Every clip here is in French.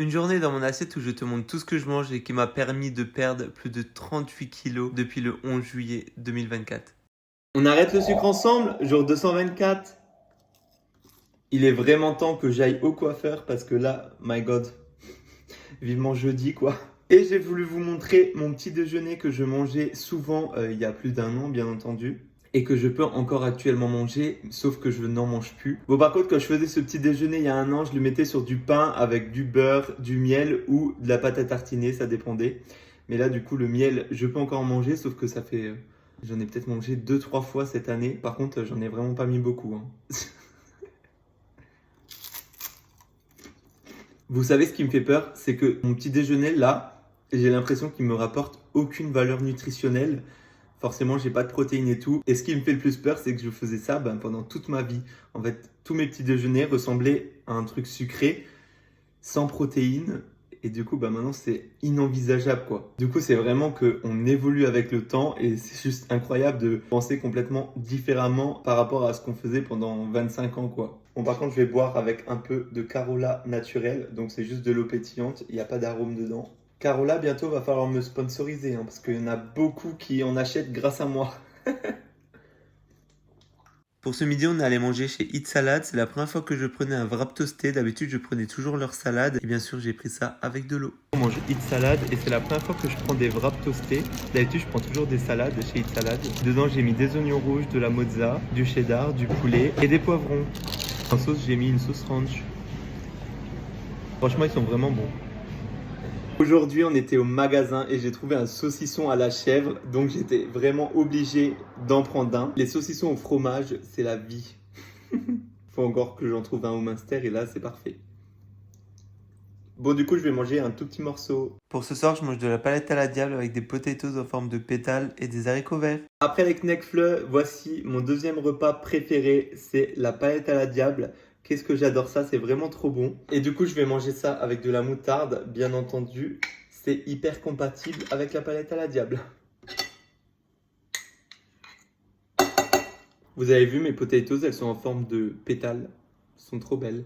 Une journée dans mon assiette où je te montre tout ce que je mange et qui m'a permis de perdre plus de 38 kilos depuis le 11 juillet 2024. On arrête le sucre ensemble, jour 224. Il est vraiment temps que j'aille au coiffeur parce que là, my god, vivement jeudi quoi. Et j'ai voulu vous montrer mon petit déjeuner que je mangeais souvent il y a plus d'un an bien entendu. Et que je peux encore actuellement manger, sauf que je n'en mange plus. Bon par contre, quand je faisais ce petit déjeuner il y a un an, je le mettais sur du pain avec du beurre, du miel ou de la pâte à tartiner, ça dépendait. Mais là du coup le miel, je peux encore en manger, sauf que ça fait... J'en ai peut-être mangé 2-3 fois cette année. Par contre, j'en ai vraiment pas mis beaucoup. Vous savez ce qui me fait peur, c'est que mon petit déjeuner là, j'ai l'impression qu'il me rapporte aucune valeur nutritionnelle. Forcément, j'ai pas de protéines et tout. Et ce qui me fait le plus peur, c'est que je faisais ça pendant toute ma vie. En fait, tous mes petits déjeuners ressemblaient à un truc sucré, sans protéines. Et du coup, maintenant, c'est inenvisageable, quoi. Du coup, c'est vraiment qu'on évolue avec le temps et c'est juste incroyable de penser complètement différemment par rapport à ce qu'on faisait pendant 25 ans, quoi. Bon, par contre, je vais boire avec un peu de Carola naturel. Donc, c'est juste de l'eau pétillante. Il n'y a pas d'arôme dedans. Carola, bientôt, va falloir me sponsoriser parce qu'il y en a beaucoup qui en achètent grâce à moi. Pour ce midi, on est allé manger chez Eat Salad. C'est la première fois que je prenais un wrap toasté. D'habitude, je prenais toujours leur salade. Et bien sûr, j'ai pris ça avec de l'eau. On mange Eat Salad et c'est la première fois que je prends des wraps toastés. D'habitude, je prends toujours des salades chez Eat Salad. Dedans, j'ai mis des oignons rouges, de la mozza, du cheddar, du poulet et des poivrons. En sauce, j'ai mis une sauce ranch. Franchement, ils sont vraiment bons. Aujourd'hui, on était au magasin et j'ai trouvé un saucisson à la chèvre, donc j'étais vraiment obligé d'en prendre un. Les saucissons au fromage, c'est la vie. Faut encore que j'en trouve un au Munster et là, c'est parfait. Bon, du coup, je vais manger un tout petit morceau. Pour ce soir, je mange de la palette à la diable avec des potatoes en forme de pétales et des haricots verts. Après les Kneckfleux, voici mon deuxième repas préféré, c'est la palette à la diable. Qu'est-ce que j'adore ça, c'est vraiment trop bon. Et du coup, je vais manger ça avec de la moutarde, bien entendu. C'est hyper compatible avec la palette à la diable. Vous avez vu, mes potatoes, elles sont en forme de pétales. Elles sont trop belles.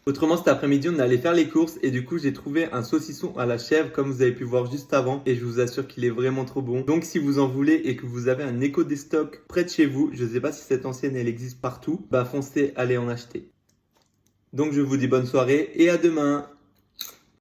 Autrement, cet après-midi, on est allé faire les courses et du coup, j'ai trouvé un saucisson à la chèvre comme vous avez pu voir juste avant et je vous assure qu'il est vraiment trop bon. Donc, si vous en voulez et que vous avez un écho des stocks près de chez vous, je ne sais pas si cette ancienne, elle existe partout, foncez, allez en acheter. Donc, je vous dis bonne soirée et à demain.